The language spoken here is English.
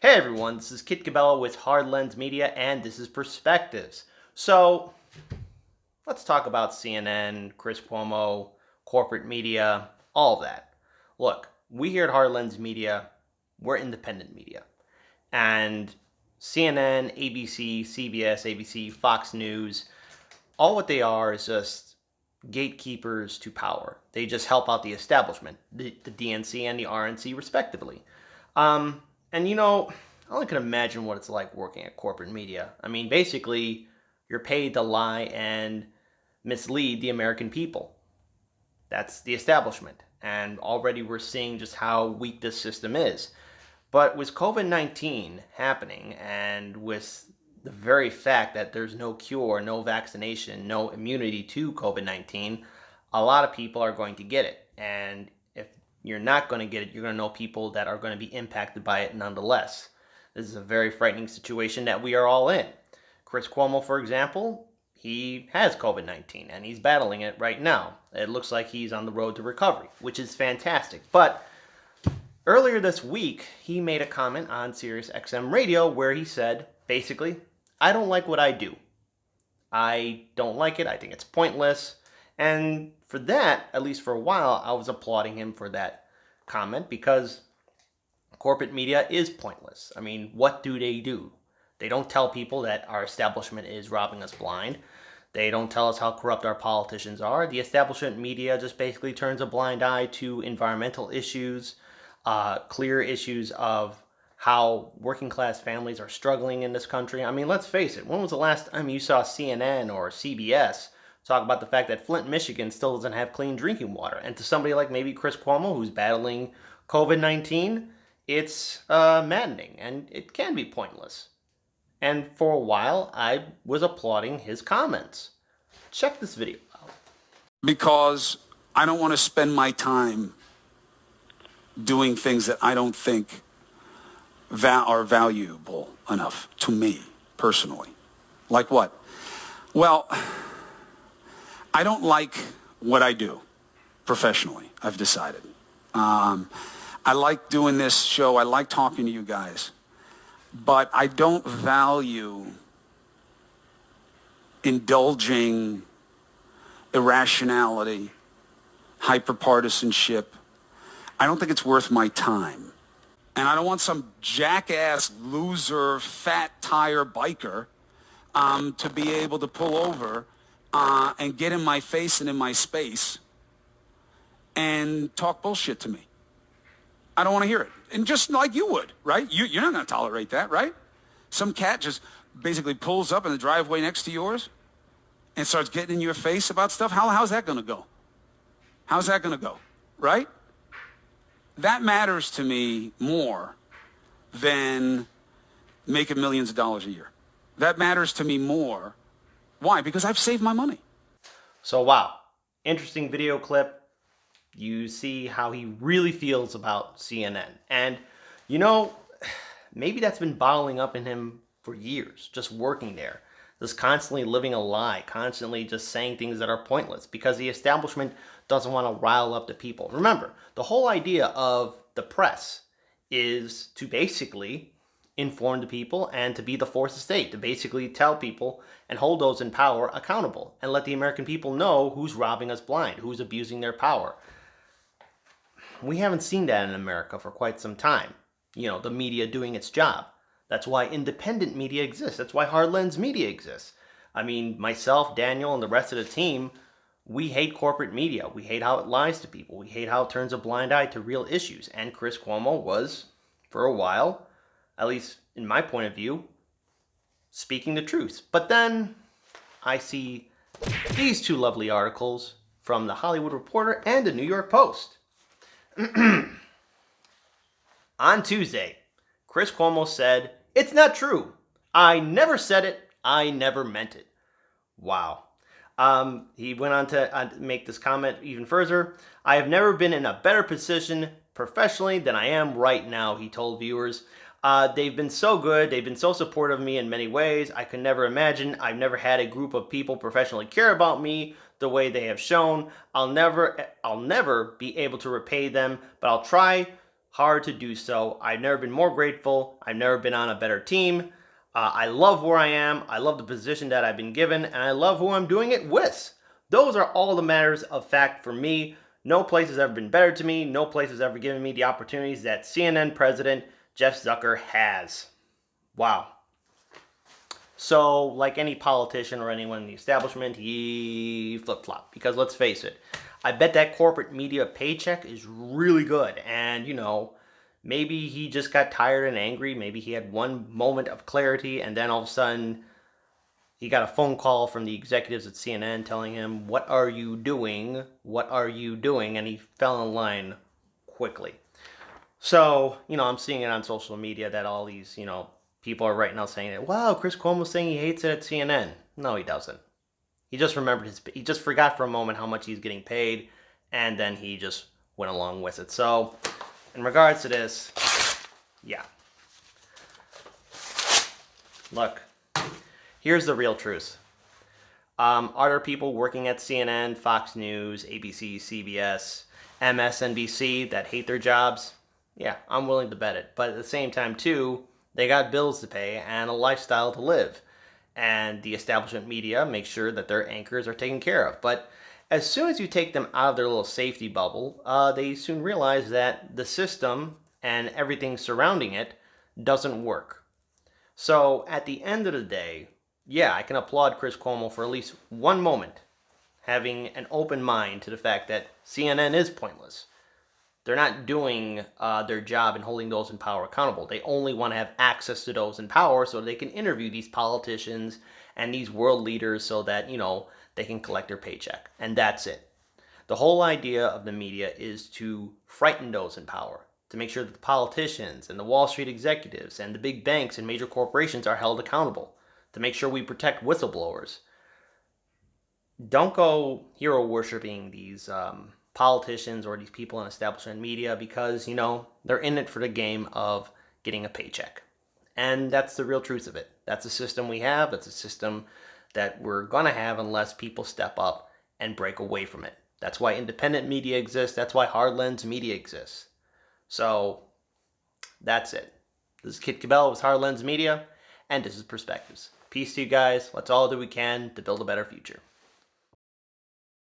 Hey everyone, this is Kit Cabela with Hard Lens Media, and this is Perspectives. So, let's talk about CNN, Chris Cuomo, corporate media, all of that. Look, we here at Hard Lens Media, we're independent media. And CNN, ABC, CBS, ABC, Fox News, all what they are is just gatekeepers to power. They just help out the establishment, the DNC and the RNC, respectively. Um, I only can imagine what it's like working at corporate media. I mean, basically, you're paid to lie and mislead the American people. That's the establishment. And already we're seeing just how weak this system is. But with COVID 19 happening, and with the very fact that there's no cure, no vaccination, no immunity to COVID 19, a lot of people are going to get it. And if you're not going to get it, you're going to know people that are going to be impacted by it nonetheless. This is a very frightening situation that we are all in. Chris Cuomo, for example, he has COVID 19 and he's battling it right now. It looks like he's on the road to recovery, which is fantastic. But earlier this week, he made a comment on Sirius XM radio where he said, basically, I don't like what I do. I don't like it. I think it's pointless. And for that, at least for a while, I was applauding him for that comment because corporate media is pointless. I mean, what do? They don't tell people that our establishment is robbing us blind. They don't tell us how corrupt our politicians are. The establishment media just basically turns a blind eye to environmental issues, clear issues of how working class families are struggling in this country. I mean, let's face it. When was the last time you saw CNN or CBS talk about the fact that Flint, Michigan still doesn't have clean drinking water? And to somebody like maybe Chris Cuomo, who's battling COVID 19, it's maddening and it can be pointless. And for a while, I was applauding his comments. Check this video out. Because I don't want to spend my time doing things that I don't think are valuable enough to me personally. Like what? Well, I don't like what I do professionally, I've decided. I like doing this show. I like talking to you guys. But I don't value indulging irrationality, hyperpartisanship. I don't think it's worth my time. And I don't want some jackass, loser, fat tire biker to be able to pull over and get in my face and in my space and talk bullshit to me. I don't want to hear it. And just like you would, right? You're not going to tolerate that, right? Some cat just basically pulls up in the driveway next to yours and starts getting in your face about stuff. How's that going to go? How's that going to go, right? That matters to me more than making millions of dollars a year. That matters to me more. Why? Because I've saved my money. So, wow. Interesting video clip. You see how he really feels about CNN. And, maybe that's been bottling up in him for years, just working there. Just constantly living a lie, constantly just saying things that are pointless because the establishment doesn't want to rile up the people. Remember, the whole idea of the press is to basically inform the people and to be the force of state, to basically tell people and hold those in power accountable and let the American people know who's robbing us blind, who's abusing their power. We haven't seen that in America for quite some time. The media doing its job. That's why independent media exists. That's why Hard Lens Media exists. I mean, myself, Daniel, and the rest of the team, we hate corporate media. We hate how it lies to people. We hate how it turns a blind eye to real issues. And Chris Cuomo was, for a while, at least in my point of view, speaking the truth. But then I see these two lovely articles from The Hollywood Reporter and The New York Post. On Tuesday, Chris Cuomo said, "It's not true. I never said it. I never meant it." Wow. He went on to make this comment even further. "I have never been in a better position professionally than I am right now," he told viewers. They've been so good. They've been so supportive of me in many ways. I could never imagine. I've never had a group of people professionally care about me the way they have shown. I'll never be able to repay them, but I'll try hard to do so. I've never been more grateful. I've never been on a better team. I love where I am. I love the position that I've been given, and I love who I'm doing it with. Those are all the matters of fact for me. No place has ever been better to me. No place has ever given me the opportunities that CNN president Jeff Zucker has. Wow. So, like any politician or anyone in the establishment, he flip flop. Because let's face it, I bet that corporate media paycheck is really good. And, maybe he just got tired and angry. Maybe he had one moment of clarity, and then all of a sudden he got a phone call from the executives at CNN telling him, "What are you doing? What are you doing?" And he fell in line quickly. So, I'm seeing it on social media that all these, people are right now saying that, wow, Chris Cuomo's saying he hates it at CNN. No, he doesn't. He just forgot for a moment how much he's getting paid, and then he just went along with it. So, in regards to this, yeah. Look, here's the real truth. Are there people working at CNN, Fox News, ABC, CBS, MSNBC that hate their jobs? Yeah, I'm willing to bet it. But at the same time, too, they got bills to pay and a lifestyle to live. And the establishment media makes sure that their anchors are taken care of. But as soon as you take them out of their little safety bubble, they soon realize that the system and everything surrounding it doesn't work. So at the end of the day, yeah, I can applaud Chris Cuomo for at least one moment having an open mind to the fact that CNN is pointless. They're not doing their job and holding those in power accountable. They only want to have access to those in power so they can interview these politicians and these world leaders so that, they can collect their paycheck. And that's it. The whole idea of the media is to frighten those in power, to make sure that the politicians and the Wall Street executives and the big banks and major corporations are held accountable, to make sure we protect whistleblowers. Don't go hero worshiping these politicians or these people in establishment media because, they're in it for the game of getting a paycheck. And that's the real truth of it. That's a system we have. That's a system that we're going to have unless people step up and break away from it. That's why independent media exists. That's why hard lens media exists. So that's it. This is Kit Cabell with Hard Lens Media, and this is Perspectives. Peace to you guys. Let's all do what we can to build a better future.